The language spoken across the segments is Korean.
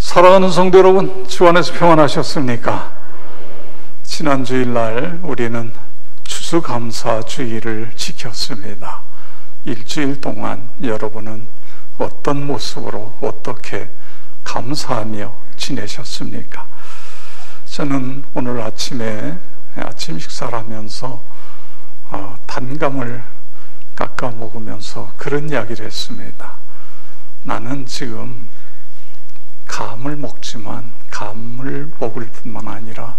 사랑하는 성도 여러분, 주 안에서 평안하셨습니까? 지난 주일날 우리는 추수감사주일을 지켰습니다. 일주일 동안 여러분은 어떤 모습으로 어떻게 감사하며 지내셨습니까? 저는 오늘 아침에 아침 식사를 하면서 단감을 깎아 먹으면서 그런 이야기를 했습니다. 나는 지금 감을 먹지만 감을 먹을 뿐만 아니라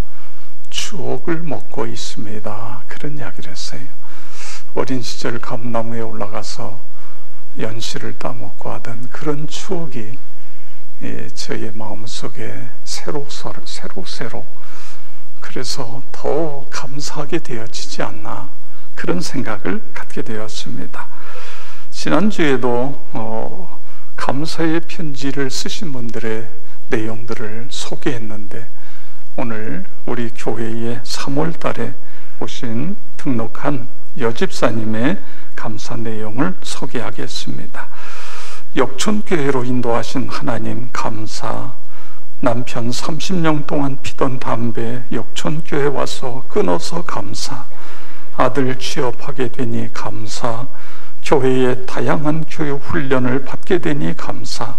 추억을 먹고 있습니다. 그런 이야기를 했어요. 어린 시절 감나무에 올라가서 연실을 따먹고 하던 그런 추억이 저의 마음속에 새로 그래서 더 감사하게 되어지지 않나 그런 생각을 갖게 되었습니다. 지난주에도 감사의 편지를 쓰신 분들의 내용들을 소개했는데 오늘 우리 교회에 3월 달에 오신 등록한 여집사님의 감사 내용을 소개하겠습니다. 역촌교회로 인도하신 하나님 감사. 남편 30년 동안 피던 담배 역촌교회 와서 끊어서 감사. 아들 취업하게 되니 감사. 교회의 다양한 교육 훈련을 받게 되니 감사.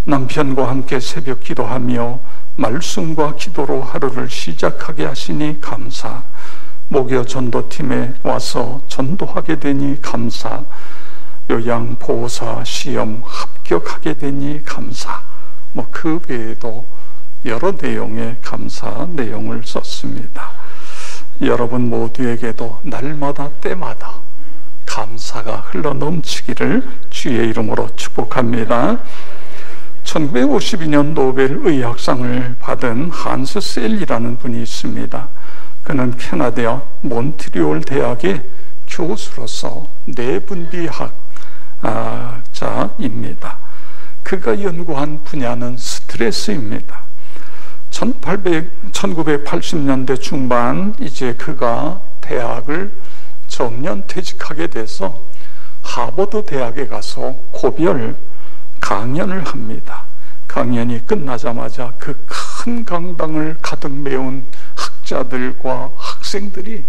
남편과 함께 새벽 기도하며 말씀과 기도로 하루를 시작하게 하시니 감사. 목요 전도팀에 와서 전도하게 되니 감사. 요양보호사 시험 합격하게 되니 감사. 그 외에도 여러 내용의 감사 내용을 썼습니다. 여러분 모두에게도 날마다 때마다 감사가 흘러넘치기를 주의 이름으로 축복합니다. 1952년 노벨 의학상을 받은 한스 셀이라는 분이 있습니다. 그는 캐나다 몬트리올 대학의 교수로서 뇌분비학자입니다. 그가 연구한 분야는 스트레스입니다. 1980년대 중반 이제 그가 대학을 정년 퇴직하게 돼서 하버드 대학에 가서 고별 강연을 합니다. 강연이 끝나자마자 그 큰 강당을 가득 메운 학자들과 학생들이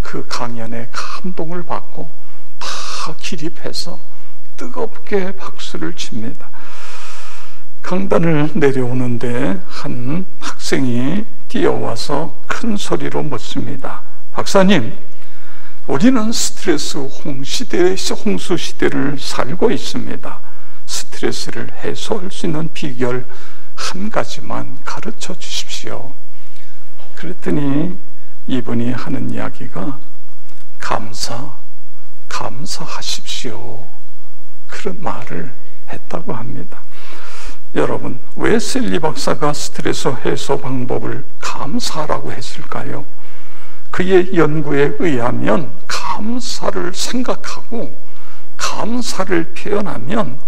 그 강연에 감동을 받고 다 기립해서 뜨겁게 박수를 칩니다. 강단을 내려오는데 한 학생이 뛰어와서 큰 소리로 묻습니다. 박사님, 우리는 스트레스 홍수 시대를 살고 있습니다. 스트레스를 해소할 수 있는 비결 한 가지만 가르쳐 주십시오. 그랬더니 이분이 하는 이야기가 감사하십시오. 그런 말을 했다고 합니다. 여러분, 왜 셀리 박사가 스트레스 해소 방법을 감사라고 했을까요? 그의 연구에 의하면 감사를 생각하고 감사를 표현하면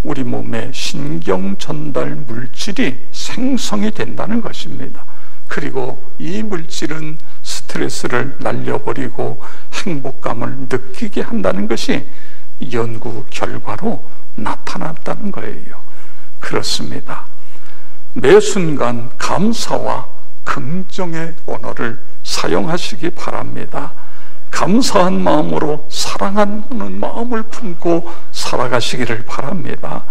우리 몸의 신경 전달 물질이 생성이 된다는 것입니다. 그리고 이 물질은 스트레스를 날려버리고 행복감을 느끼게 한다는 것이 연구 결과로 나타났다는 거예요. 그렇습니다. 매 순간 감사와 긍정의 언어를 사용하시기 바랍니다. 감사한 마음으로 사랑하는 마음을 품고 살아가시기를 바랍니다.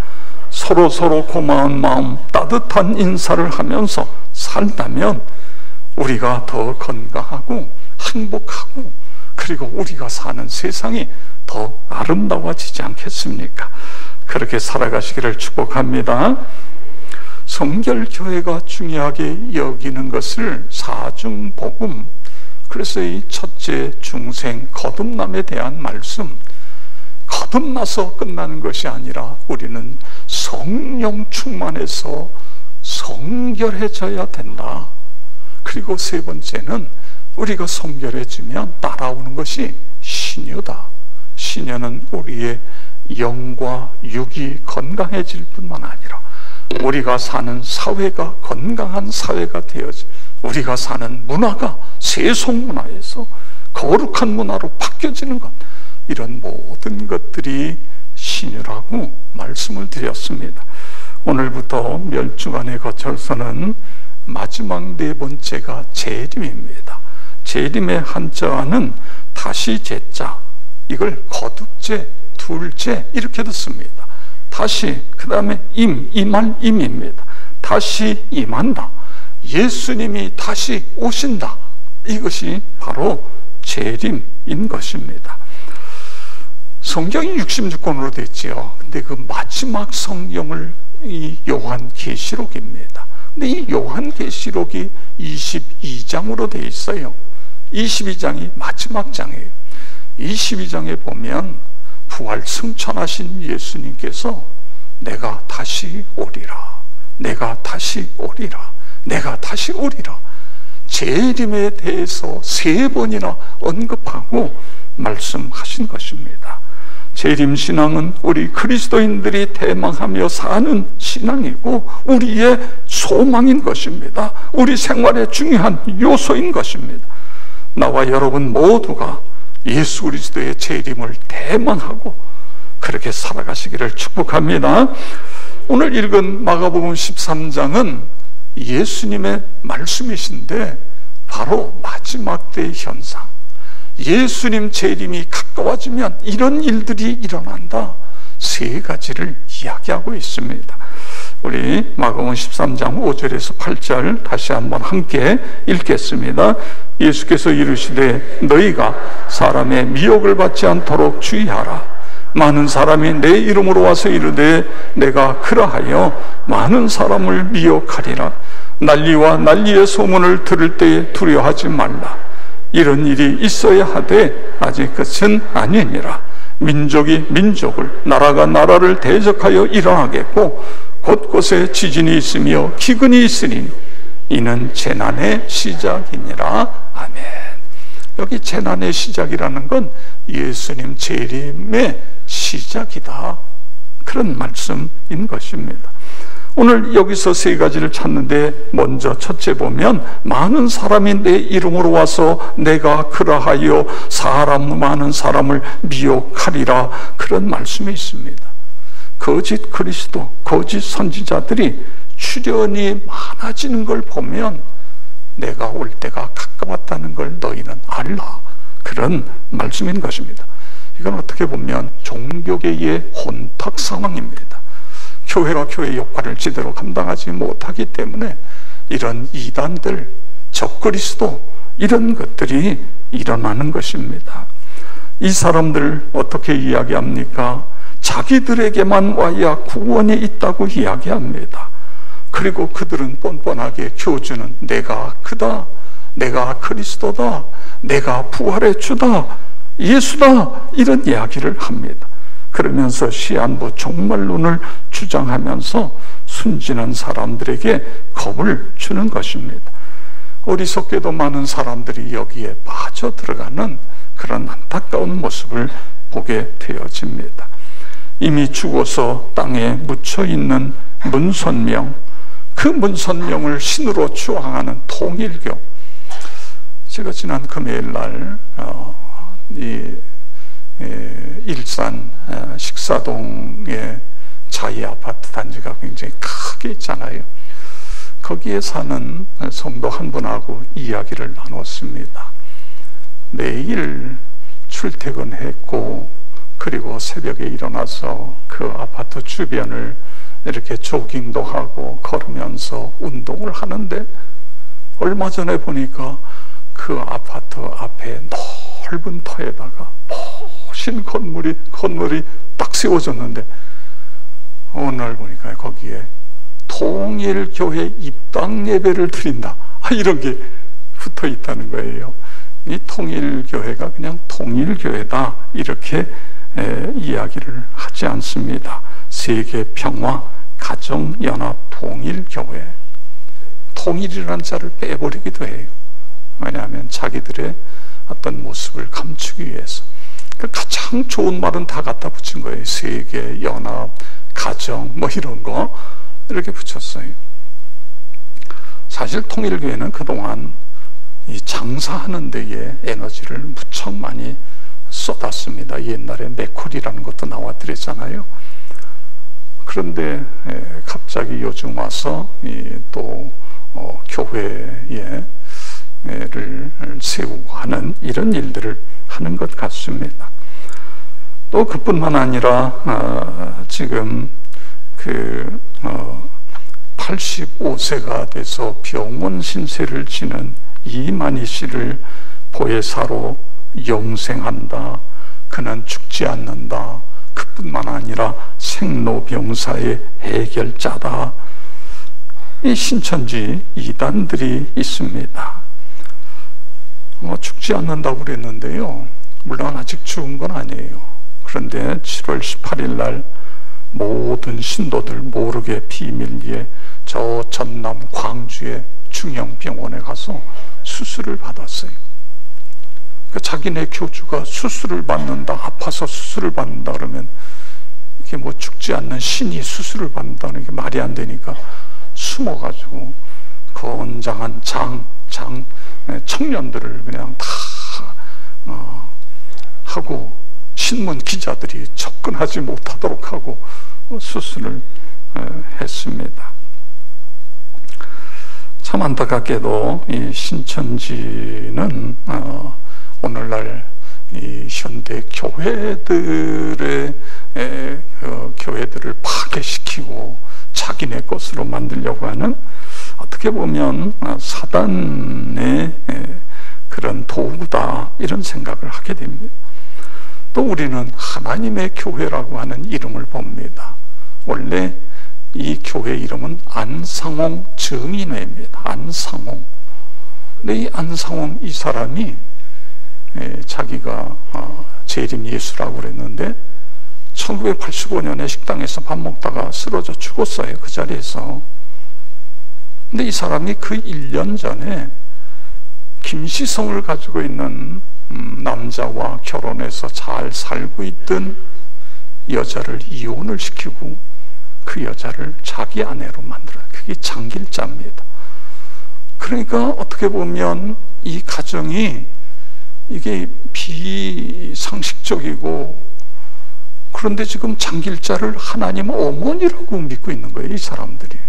서로 고마운 마음, 따뜻한 인사를 하면서 산다면 우리가 더 건강하고 행복하고 그리고 우리가 사는 세상이 더 아름다워지지 않겠습니까? 그렇게 살아가시기를 축복합니다. 성결교회가 중요하게 여기는 것을 사중복음, 그래서 이 첫째 중생 거듭남에 대한 말씀, 거듭나서 끝나는 것이 아니라 우리는 성령 충만해서 성결해져야 된다. 그리고 세 번째는 우리가 성결해지면 따라오는 것이 신유다. 신유는 우리의 영과 육이 건강해질 뿐만 아니라 우리가 사는 사회가 건강한 사회가 되어져 우리가 사는 문화가 세속문화에서 거룩한 문화로 바뀌어지는 것, 이런 모든 것들이 신유라고 말씀을 드렸습니다. 오늘부터 몇 주간에 거쳐서는 마지막 네 번째가 재림입니다. 재림의 한자는 다시 제자, 이걸 거듭제, 둘제 이렇게 듣습니다. 다시, 그 다음에 임할 임입니다. 다시 임한다. 예수님이 다시 오신다. 이것이 바로 재림인 것입니다. 성경이 66권으로 됐지요. 근데 그 마지막 성경을 이 요한계시록입니다. 근데 이 요한계시록이 22장으로 되어 있어요. 22장이 마지막 장이에요. 22장에 보면 부활 승천하신 예수님께서 내가 다시 오리라, 내가 다시 오리라, 내가 다시 오리라, 재림에 대해서 3번이나 언급하고 말씀하신 것입니다. 재림신앙은 우리 그리스도인들이 대망하며 사는 신앙이고 우리의 소망인 것입니다. 우리 생활의 중요한 요소인 것입니다. 나와 여러분 모두가 예수 그리스도의 재림을 대망하고 그렇게 살아가시기를 축복합니다. 오늘 읽은 마가복음 13장은 예수님의 말씀이신데 바로 마지막 때의 현상, 예수님 재림이 가까워지면 이런 일들이 일어난다, 3가지를 이야기하고 있습니다. 우리 마가복음 13장 5절에서 8절 다시 한번 함께 읽겠습니다. 예수께서 이르시되 너희가 사람의 미혹을 받지 않도록 주의하라. 많은 사람이 내 이름으로 와서 이르되 내가 그러하여 많은 사람을 미혹하리라. 난리와 난리의 소문을 들을 때에 두려워하지 말라. 이런 일이 있어야 하되 아직 끝은 아니니라. 민족이 민족을, 나라가 나라를 대적하여 일어나겠고 곳곳에 지진이 있으며 기근이 있으니 이는 재난의 시작이니라. 아멘. 여기 재난의 시작이라는 건 예수님 재림의 시작이다, 그런 말씀인 것입니다. 오늘 여기서 3가지를 찾는데 먼저 첫째 보면 많은 사람이 내 이름으로 와서 내가 그러하여 많은 사람을 미혹하리라, 그런 말씀이 있습니다. 거짓 그리스도, 거짓 선지자들이 출현이 많아지는 걸 보면 내가 올 때가 가까웠다는 걸 너희는 알라, 그런 말씀인 것입니다. 이건 어떻게 보면 종교계의 혼탁 상황입니다. 교회가 교회의 역할을 제대로 감당하지 못하기 때문에 이런 이단들, 적그리스도, 이런 것들이 일어나는 것입니다. 이 사람들 어떻게 이야기합니까? 자기들에게만 와야 구원이 있다고 이야기합니다. 그리고 그들은 뻔뻔하게 교주는 내가 그다, 내가 그리스도다, 내가 부활의 주다, 예수다, 이런 이야기를 합니다. 그러면서 시한부 종말론을 주장하면서 순진한 사람들에게 겁을 주는 것입니다. 어리석게도 많은 사람들이 여기에 빠져들어가는 그런 안타까운 모습을 보게 되어집니다. 이미 죽어서 땅에 묻혀있는 문선명, 그 문선명을 신으로 추앙하는 통일교. 제가 지난 금요일날 일산 식사동에 자이 아파트 단지가 굉장히 크게 있잖아요. 거기에 사는 성도 한 분하고 이야기를 나눴습니다. 매일 출퇴근했고 그리고 새벽에 일어나서 그 아파트 주변을 이렇게 조깅도 하고 걸으면서 운동을 하는데 얼마 전에 보니까 그 아파트 앞에 넓은 터에다가 멋진 건물이 딱 세워졌는데 어느 날 보니까 거기에 통일교회 입당 예배를 드린다, 이런 게 붙어 있다는 거예요. 이 통일교회가 그냥 통일교회다, 이렇게 이야기를 하지 않습니다. 세계평화 가정연합 통일교회, 통일이라는 자를 빼버리기도 해요. 왜냐하면 자기들의 어떤 모습을 감추기 위해서. 가장 좋은 말은 다 갖다 붙인 거예요. 세계, 연합, 가정, 뭐 이런 거 이렇게 붙였어요. 사실 통일교회는 그동안 이 장사하는 데에 에너지를 무척 많이 쏟았습니다. 옛날에 맥콜이라는 것도 나와드렸잖아요. 그런데 갑자기 요즘 와서 또 교회를 세우고 하는 이런 일들을 하는 것 같습니다. 또 그뿐만 아니라 지금 85세가 돼서 병원 신세를 지는 이만희 씨를 보혜사로 영생한다, 그는 죽지 않는다, 그뿐만 아니라 생로병사의 해결자다, 이 신천지 이단들이 있습니다. 죽지 않는다고 그랬는데요, 물론 아직 죽은 건 아니에요. 그런데 7월 18일 날 모든 신도들 모르게 비밀리에 저 전남 광주의 중형병원에 가서 수술을 받았어요. 자기네 교주가 수술을 받는다, 아파서 수술을 받는다 그러면 이게 뭐 죽지 않는 신이 수술을 받는다는 게 말이 안 되니까 숨어가지고 건장한 청년들을 그냥 다 하고 신문 기자들이 접근하지 못하도록 하고 수술을 했습니다. 참 안타깝게도 이 신천지는 오늘날 이 현대 교회들의 교회들을 파괴시키고 자기네 것으로 만들려고 하는, 어떻게 보면 사단의 그런 도구다, 이런 생각을 하게 됩니다. 또 우리는 하나님의 교회라고 하는 이름을 봅니다. 원래 이 교회 이름은 안상홍 정인회입니다. 안상홍. 근데 이 안상홍 이 사람이 자기가 재림 예수라고 그랬는데 1985년에 식당에서 밥 먹다가 쓰러져 죽었어요. 그 자리에서. 근데 이 사람이 그 1년 전에 김시성을 가지고 있는 남자와 결혼해서 잘 살고 있던 여자를 이혼을 시키고 그 여자를 자기 아내로 만들어요. 그게 장길자입니다. 그러니까 어떻게 보면 이 가정이 이게 비상식적이고, 그런데 지금 장길자를 하나님 어머니라고 믿고 있는 거예요, 이 사람들이.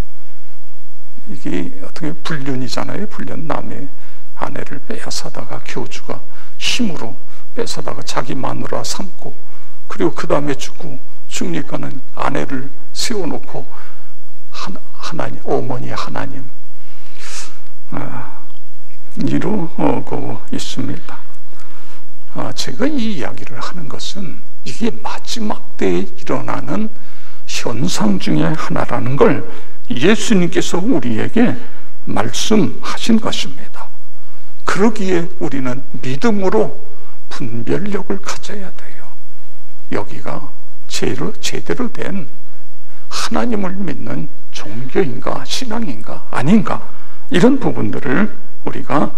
이게 어떻게 불륜이잖아요. 불륜. 남의 아내를 빼앗아다가 교주가 힘으로 뺏어다가 자기 마누라 삼고, 그리고 그 다음에 죽으니까는 아내를 세워놓고 하나님, 어머니 하나님 이루고 있습니다. 제가 이 이야기를 하는 것은 이게 마지막 때에 일어나는 현상 중에 하나라는 걸 예수님께서 우리에게 말씀하신 것입니다. 그러기에 우리는 믿음으로 분별력을 가져야 돼요. 여기가 제대로 된 하나님을 믿는 종교인가 신앙인가 아닌가, 이런 부분들을 우리가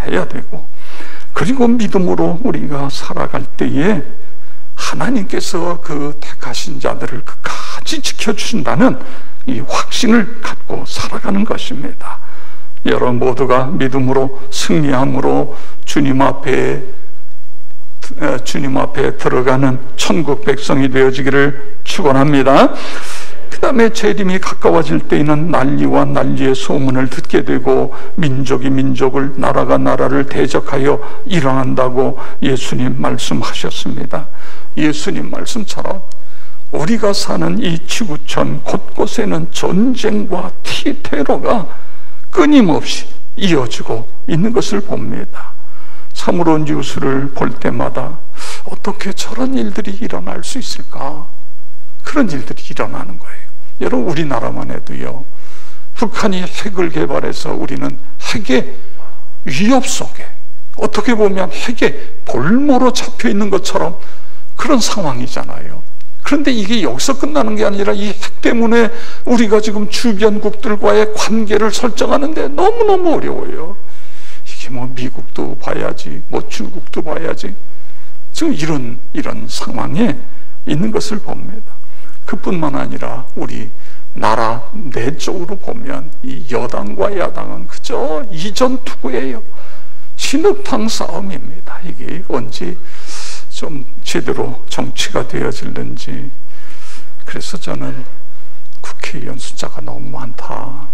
해야 되고, 그리고 믿음으로 우리가 살아갈 때에 하나님께서 그 택하신 자들을 끝까지 지켜주신다는 이 확신을 갖고 살아가는 것입니다. 여러분 모두가 믿음으로 승리함으로 주님 앞에 들어가는 천국 백성이 되어지기를 축원합니다. 그 다음에 재림이 가까워질 때에는 난리와 난리의 소문을 듣게 되고 민족이 민족을, 나라가 나라를 대적하여 일어난다고 예수님 말씀하셨습니다. 예수님 말씀처럼 우리가 사는 이 지구촌 곳곳에는 전쟁과 테러가 끊임없이 이어지고 있는 것을 봅니다. 참으로 뉴스를 볼 때마다 어떻게 저런 일들이 일어날 수 있을까? 그런 일들이 일어나는 거예요. 여러분 우리나라만 해도요, 북한이 핵을 개발해서 우리는 핵의 위협 속에, 어떻게 보면 핵의 볼모로 잡혀 있는 것처럼 그런 상황이잖아요. 그런데 이게 여기서 끝나는 게 아니라 이 핵 때문에 우리가 지금 주변국들과의 관계를 설정하는데 너무너무 어려워요. 이게 뭐 미국도 봐야지, 뭐 중국도 봐야지, 지금 이런 상황에 있는 것을 봅니다. 그뿐만 아니라 우리 나라 내적으로 보면 이 여당과 야당은 그저 이전 투구예요. 진흙탕 싸움입니다. 이게 언제 좀 제대로 정치가 되어질는지. 그래서 저는 국회의원 숫자가 너무 많다,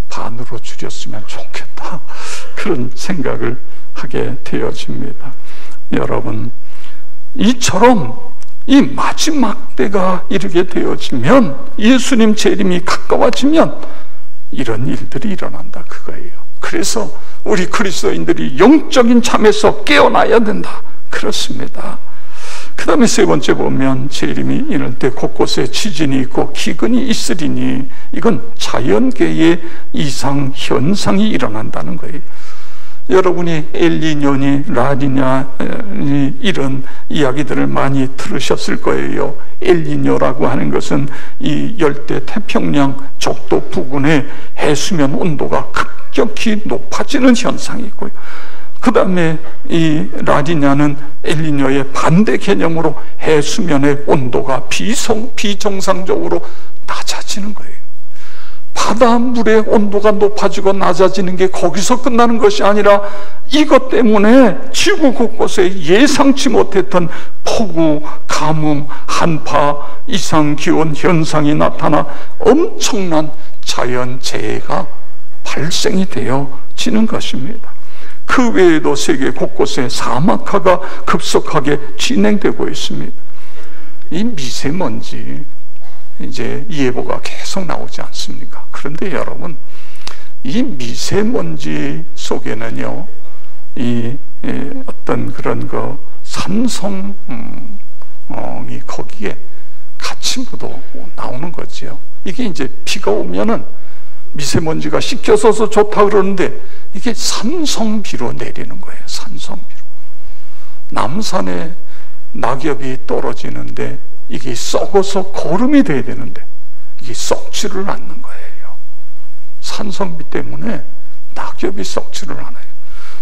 반으로 줄였으면 좋겠다, 그런 생각을 하게 되어집니다. 여러분, 이처럼 이 마지막 때가 이르게 되어지면, 예수님 재림이 가까워지면 이런 일들이 일어난다 그거예요. 그래서 우리 그리스도인들이 영적인 잠에서 깨어나야 된다, 그렇습니다. 그 다음에 세 번째 보면, 재림이 이럴 때 곳곳에 지진이 있고 기근이 있으리니, 이건 자연계의 이상 현상이 일어난다는 거예요. 여러분이 엘니뇨니 라니냐니 이런 이야기들을 많이 들으셨을 거예요. 엘니뇨라고 하는 것은 이 열대 태평양 적도 부근의 해수면 온도가 급격히 높아지는 현상이고요. 그 다음에 이 라니냐는 엘니뇨의 반대 개념으로 해수면의 온도가 비정상적으로 낮아지는 거예요. 바닷물의 온도가 높아지고 낮아지는 게 거기서 끝나는 것이 아니라, 이것 때문에 지구 곳곳에 예상치 못했던 폭우, 가뭄, 한파, 이상기온 현상이 나타나 엄청난 자연재해가 발생이 되어지는 것입니다. 그 외에도 세계 곳곳에 사막화가 급속하게 진행되고 있습니다. 이 미세먼지, 이제 예보가 계속 나오지 않습니까? 그런데 여러분, 이 미세먼지 속에는요, 어떤 그런 산성이 거기에 같이 묻어 나오는 거지요. 이게 이제 비가 오면은 미세먼지가 씻겨서서 좋다 그러는데, 이게 산성비로 내리는 거예요. 산성비로. 남산에 낙엽이 떨어지는데 이게 썩어서 거름이 돼야 되는데 이게 썩지를 않는 거예요. 산성비 때문에 낙엽이 썩지를 않아요.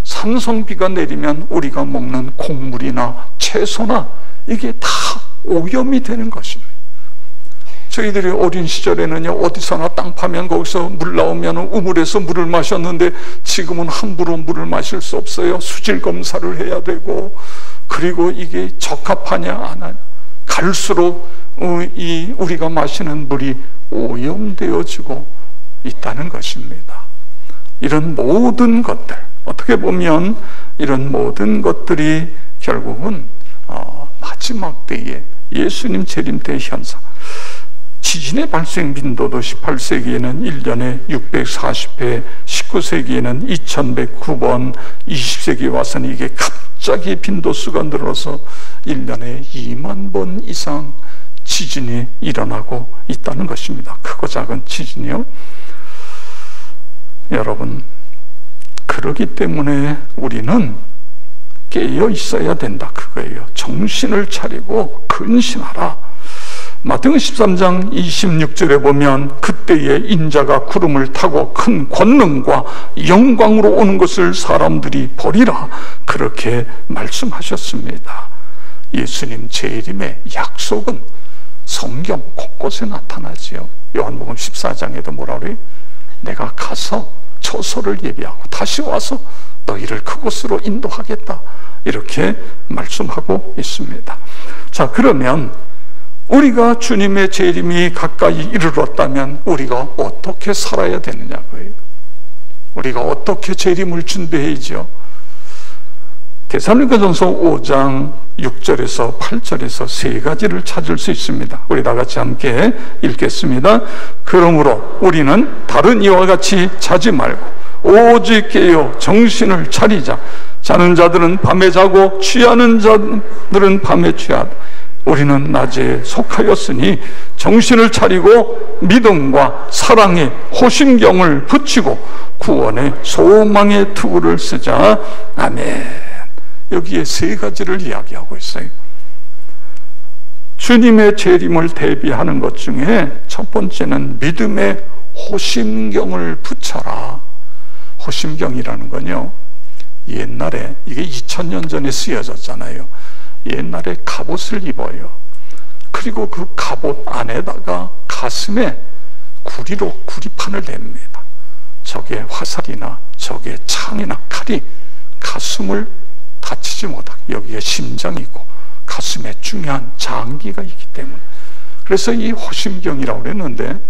산성비가 내리면 우리가 먹는 곡물이나 채소나 이게 다 오염이 되는 것입니다. 저희들이 어린 시절에는요, 어디서나 땅 파면 거기서 물 나오면 우물에서 물을 마셨는데, 지금은 함부로 물을 마실 수 없어요. 수질 검사를 해야 되고, 그리고 이게 적합하냐 안 하냐, 갈수록 우리가 마시는 물이 오염되어지고 있다는 것입니다. 이런 모든 것들, 어떻게 보면 이런 모든 것들이 결국은 마지막 때에 예수님 재림 때 현상, 지진의 발생 빈도도 18세기에는 1년에 640회, 19세기에는 2109번, 20세기에 와서는 이게 갑자기 빈도수가 늘어서 1년에 2만 번 이상 지진이 일어나고 있다는 것입니다. 크고 작은 지진이요. 여러분, 그러기 때문에 우리는 깨어 있어야 된다 그거예요. 정신을 차리고 근신하라. 마태복음 13장 26절에 보면, 그때에 인자가 구름을 타고 큰 권능과 영광으로 오는 것을 사람들이 보리라, 그렇게 말씀하셨습니다. 예수님 재림의 약속은 성경 곳곳에 나타나지요. 요한복음 14장에도 뭐라 그래요? 내가 가서 처소를 예비하고 다시 와서 너희를 그곳으로 인도하겠다, 이렇게 말씀하고 있습니다. 자, 그러면 우리가 주님의 재림이 가까이 이르렀다면 우리가 어떻게 살아야 되느냐고요. 우리가 어떻게 재림을 준비해야죠? 데살로니가전서 5장 6절에서 8절에서 세 가지를 찾을 수 있습니다. 우리 다 같이 함께 읽겠습니다. 그러므로 우리는 다른 이와 같이 자지 말고 오직 깨어 정신을 차리자. 자는 자들은 밤에 자고 취하는 자들은 밤에 취하다. 우리는 낮에 속하였으니 정신을 차리고 믿음과 사랑의 호심경을 붙이고 구원의 소망의 투구를 쓰자. 아멘. 여기에 세 가지를 이야기하고 있어요. 주님의 재림을 대비하는 것 중에 첫 번째는 믿음의 호심경을 붙여라. 호심경이라는 건요, 옛날에 이게 2000년 전에 쓰여졌잖아요. 옛날에 갑옷을 입어요. 그리고 그 갑옷 안에다가 가슴에 구리로 구리판을 냅니다. 적의 화살이나 적의 창이나 칼이 가슴을 다치지 못하게, 여기에 심장이고 가슴에 중요한 장기가 있기 때문에 그래서 이 호심경이라고 그랬는데,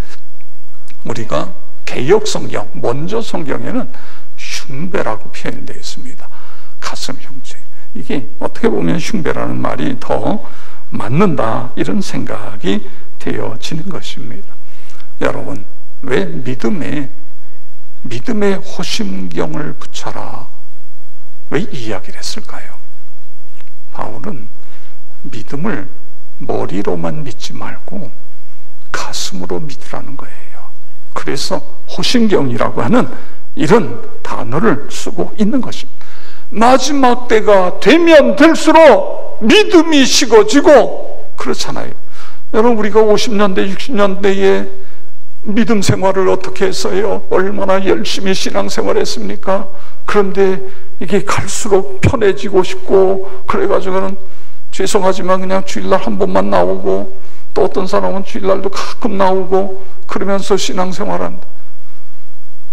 우리가 개역 성경, 먼저 성경에는 흉배라고 표현되어 있습니다. 가슴 흉죄. 이게 어떻게 보면 흉배라는 말이 더 맞는다, 이런 생각이 되어지는 것입니다. 여러분, 왜 믿음에 호심경을 붙여라, 왜 이 이야기를 했을까요? 바울은 믿음을 머리로만 믿지 말고 가슴으로 믿으라는 거예요. 그래서 호심경이라고 하는 이런 단어를 쓰고 있는 것입니다. 마지막 때가 되면 될수록 믿음이 식어지고 그렇잖아요. 여러분, 우리가 50년대 60년대에 믿음 생활을 어떻게 했어요? 얼마나 열심히 신앙생활 했습니까? 그런데 이게 갈수록 편해지고 싶고, 그래가지고는 죄송하지만 그냥 주일날 한 번만 나오고, 또 어떤 사람은 주일날도 가끔 나오고 그러면서 신앙생활한다.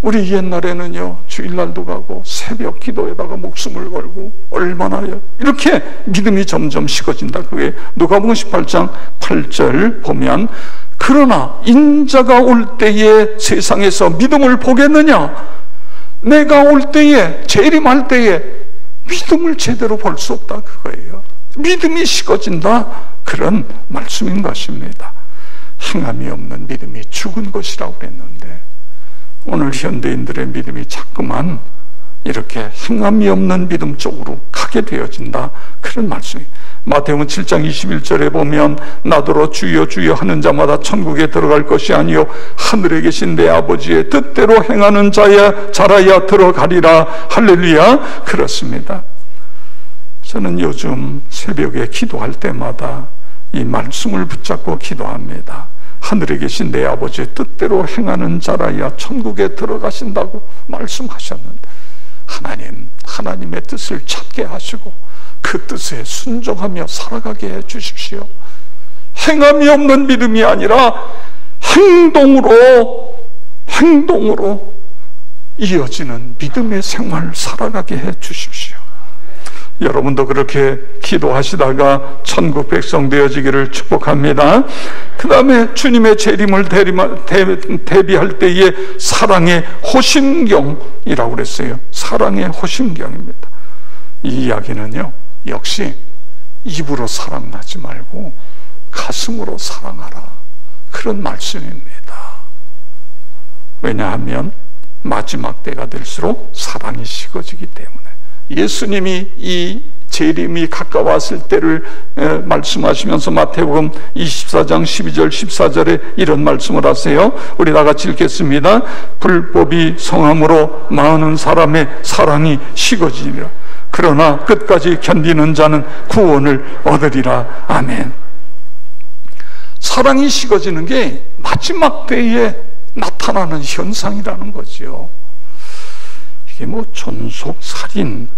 우리 옛날에는요, 주일날도 가고 새벽 기도에다가 목숨을 걸고, 얼마나요? 이렇게 믿음이 점점 식어진다. 그게 누가복음 18장 8절 보면, 그러나 인자가 올 때에 세상에서 믿음을 보겠느냐? 내가 올 때에, 재림할 때에 믿음을 제대로 볼 수 없다, 그거예요. 믿음이 식어진다, 그런 말씀인 것입니다. 행함이 없는 믿음이 죽은 것이라고 그랬는데, 오늘 현대인들의 믿음이 자꾸만 이렇게 행함이 없는 믿음 쪽으로 가게 되어진다, 그런 말씀이. 마태복음 7장 21절에 보면, 나더러 주여 주여 하는 자마다 천국에 들어갈 것이 아니요 하늘에 계신 내 아버지의 뜻대로 행하는 자라야 들어가리라. 할렐루야. 그렇습니다. 저는 요즘 새벽에 기도할 때마다 이 말씀을 붙잡고 기도합니다. 하늘에 계신 내 아버지의 뜻대로 행하는 자라야 천국에 들어가신다고 말씀하셨는데, 하나님의 뜻을 찾게 하시고 그 뜻에 순종하며 살아가게 해 주십시오. 행함이 없는 믿음이 아니라 행동으로 이어지는 믿음의 생활을 살아가게 해 주십시오. 여러분도 그렇게 기도하시다가 천국 백성 되어지기를 축복합니다. 그 다음에 주님의 재림을 대비할 때에 사랑의 호심경이라고 그랬어요. 사랑의 호심경입니다. 이 이야기는요, 역시 입으로 사랑하지 말고 가슴으로 사랑하라, 그런 말씀입니다. 왜냐하면 마지막 때가 될수록 사랑이 식어지기 때문에. 예수님이 이 재림이 가까웠을 때를 말씀하시면서 마태복음 24장 12절 14절에 이런 말씀을 하세요. 우리 다 같이 읽겠습니다. 불법이 성함으로 많은 사람의 사랑이 식어지리라. 그러나 끝까지 견디는 자는 구원을 얻으리라. 아멘. 사랑이 식어지는 게 마지막 때에 나타나는 현상이라는 거죠. 이게 뭐 존속, 살인,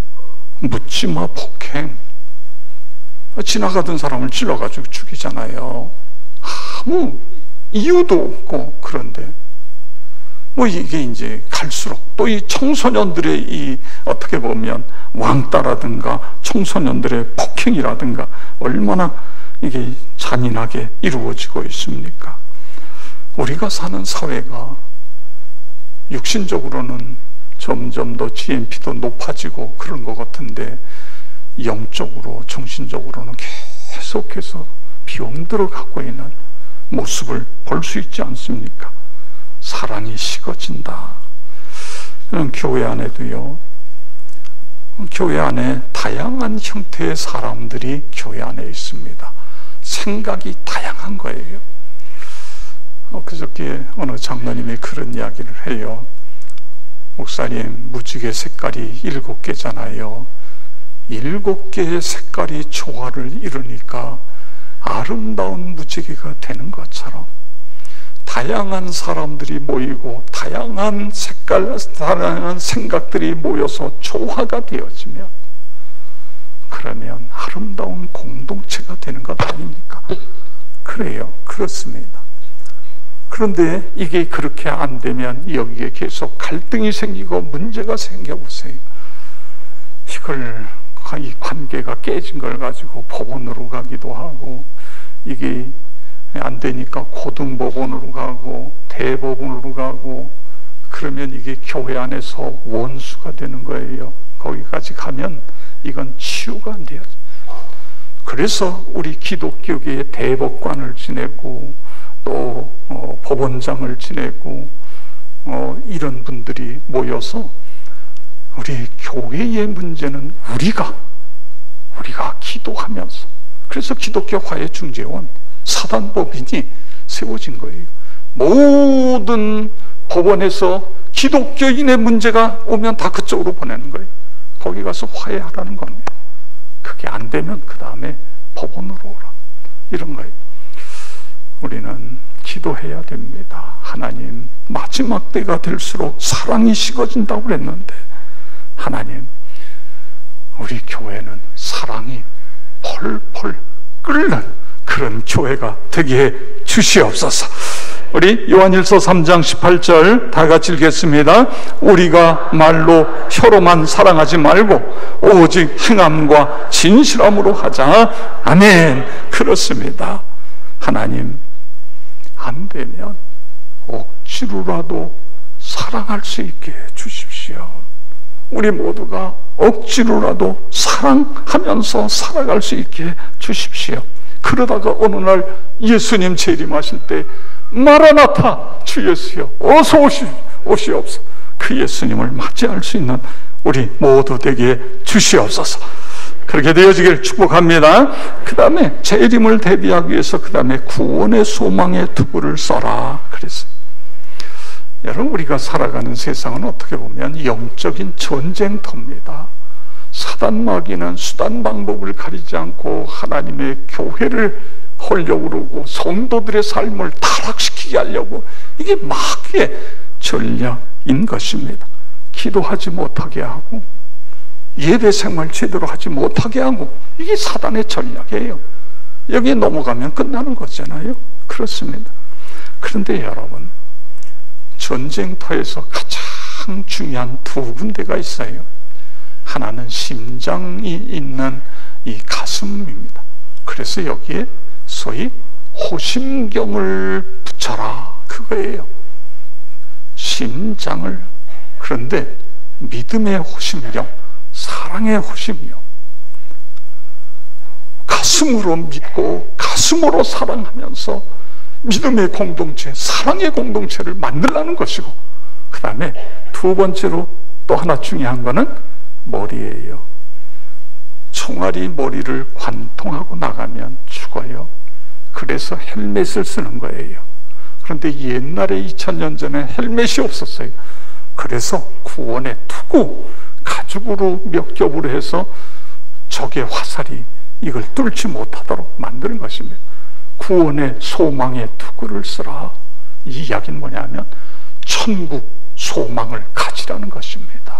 묻지마, 폭행, 지나가던 사람을 찔러가지고 죽이잖아요. 아무 이유도 없고. 그런데 뭐 이게 이제 갈수록 또 이 청소년들의 이 어떻게 보면 왕따라든가 청소년들의 폭행이라든가 얼마나 이게 잔인하게 이루어지고 있습니까? 우리가 사는 사회가 육신적으로는 점점 더 GNP도 높아지고 그런 것 같은데, 영적으로 정신적으로는 계속해서 병들어 가고 있는 모습을 볼 수 있지 않습니까? 사랑이 식어진다. 교회 안에도요, 교회 안에 다양한 형태의 사람들이 교회 안에 있습니다. 생각이 다양한 거예요. 그저께 어느 장로님이 그런 이야기를 해요. 목사님, 무지개 색깔이 7개잖아요. 7개의 색깔이 조화를 이루니까 아름다운 무지개가 되는 것처럼, 다양한 사람들이 모이고 다양한 색깔, 다양한 생각들이 모여서 조화가 되어지면, 그러면 아름다운 공동체가 되는 것 아닙니까? 그래요. 그렇습니다. 그런데 이게 그렇게 안 되면 여기에 계속 갈등이 생기고 문제가 생겨보세요. 이 관계가 깨진 걸 가지고 법원으로 가기도 하고, 이게 안 되니까 고등법원으로 가고 대법원으로 가고, 그러면 이게 교회 안에서 원수가 되는 거예요. 거기까지 가면 이건 치유가 안 돼요. 그래서 우리 기독교계의 대법관을 지내고 또 법원장을 지내고 이런 분들이 모여서 우리 교회의 문제는 우리가 기도하면서, 그래서 기독교 화해 중재원 사단법인이 세워진 거예요. 모든 법원에서 기독교인의 문제가 오면 다 그쪽으로 보내는 거예요. 거기 가서 화해하라는 겁니다. 그게 안 되면 그 다음에 법원으로 오라, 이런 거예요. 우리는 기도해야 됩니다. 하나님, 마지막 때가 될수록 사랑이 식어진다고 그랬는데, 하나님, 우리 교회는 사랑이 펄펄 끓는 그런 교회가 되게 해 주시옵소서. 우리 요한일서 3장 18절 다 같이 읽겠습니다. 우리가 말로 혀로만 사랑하지 말고 오직 행함과 진실함으로 하자. 아멘. 그렇습니다. 하나님, 안 되면 억지로라도 사랑할 수 있게 해 주십시오. 우리 모두가 억지로라도 사랑하면서 살아갈 수 있게 해 주십시오. 그러다가 어느 날 예수님 재림하실 때 마라나타, 주 예수여 어서 오시옵소서, 그 예수님을 맞이할 수 있는 우리 모두 되게 주시옵소서. 그렇게 되어지길 축복합니다. 그 다음에 재림을 대비하기 위해서 그 다음에 구원의 소망의 투구를 써라 그랬어요. 여러분, 우리가 살아가는 세상은 어떻게 보면 영적인 전쟁터입니다. 사단 마귀는 수단 방법을 가리지 않고 하나님의 교회를 헐려고 그러고 성도들의 삶을 타락시키게 하려고, 이게 마귀의 전략인 것입니다. 기도하지 못하게 하고 예배 생활 제대로 하지 못하게 하고, 이게 사단의 전략이에요. 여기에 넘어가면 끝나는 거잖아요. 그렇습니다. 그런데 여러분, 전쟁터에서 가장 중요한 두 군데가 있어요. 하나는 심장이 있는 이 가슴입니다. 그래서 여기에 소위 호심경을 붙여라, 그거예요. 심장을. 그런데 믿음의 호심경, 사랑의 호심경, 가슴으로 믿고 가슴으로 사랑하면서 믿음의 공동체, 사랑의 공동체를 만들라는 것이고, 그 다음에 두 번째로 또 하나 중요한 거는 머리예요. 총알이 머리를 관통하고 나가면 죽어요. 그래서 헬멧을 쓰는 거예요. 그런데 옛날에 2000년 전에 헬멧이 없었어요. 그래서 구원의 투구 가죽으로 몇 겹으로 해서 적의 화살이 이걸 뚫지 못하도록 만드는 것입니다. 구원의 소망의 투구를 쓰라. 이 이야기는 뭐냐면 천국 소망을 가지라는 것입니다.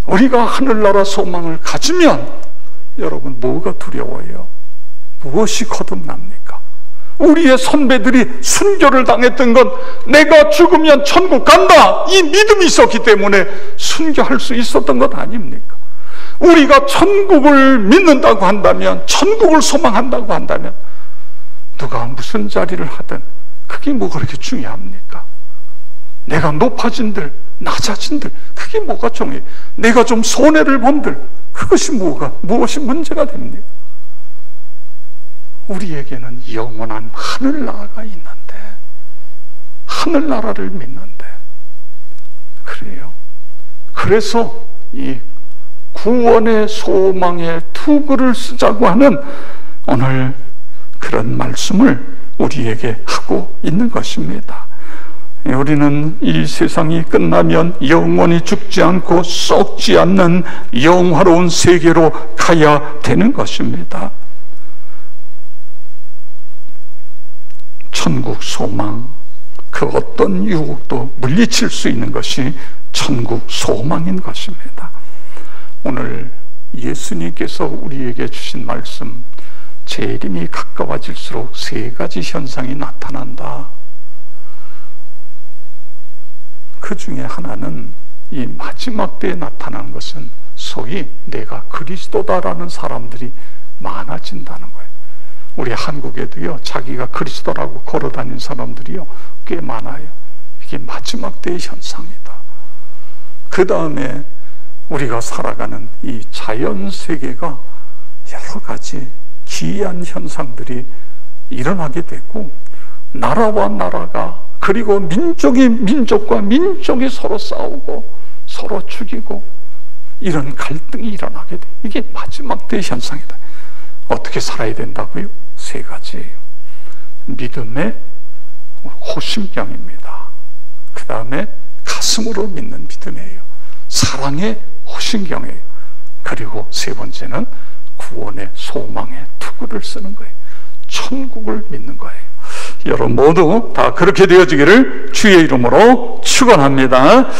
우리가 하늘나라 소망을 가지면 여러분, 뭐가 두려워요? 무엇이 거듭납니까? 우리의 선배들이 순교를 당했던 건 내가 죽으면 천국 간다, 이 믿음이 있었기 때문에 순교할 수 있었던 것 아닙니까? 우리가 천국을 믿는다고 한다면, 천국을 소망한다고 한다면 누가 무슨 자리를 하든 그게 뭐가 그렇게 중요합니까? 내가 높아진들 낮아진들 그게 뭐가 중요해요? 내가 좀 손해를 본들 그것이 무엇이 문제가 됩니까? 우리에게는 영원한 하늘나라가 있는데, 하늘나라를 믿는데, 그래요. 그래서 이 구원의 소망의 투구를 쓰자고 하는 오늘 그런 말씀을 우리에게 하고 있는 것입니다. 우리는 이 세상이 끝나면 영원히 죽지 않고 썩지 않는 영화로운 세계로 가야 되는 것입니다. 천국 소망, 그 어떤 유혹도 물리칠 수 있는 것이 천국 소망인 것입니다. 오늘 예수님께서 우리에게 주신 말씀, 재림이 가까워질수록 세 가지 현상이 나타난다. 그 중에 하나는 이 마지막 때에 나타나는 것은 소위 내가 그리스도다라는 사람들이 많아진다는 거예요. 우리 한국에도요, 자기가 그리스도라고 걸어다니는 사람들이요 꽤 많아요. 이게 마지막 때의 현상이다. 그 다음에 우리가 살아가는 이 자연 세계가 여러 가지 기이한 현상들이 일어나게 되고, 나라와 나라가, 그리고 민족이 민족과 민족이 서로 싸우고 서로 죽이고, 이런 갈등이 일어나게 돼. 이게 마지막 때의 현상이다. 어떻게 살아야 된다고요? 세 가지예요. 믿음의 호심경입니다. 그 다음에 가슴으로 믿는 믿음이에요. 사랑의 호심경이에요. 그리고 세 번째는 구원의 소망의 투구를 쓰는 거예요. 천국을 믿는 거예요. 여러분 모두 다 그렇게 되어지기를 주의 이름으로 축원합니다.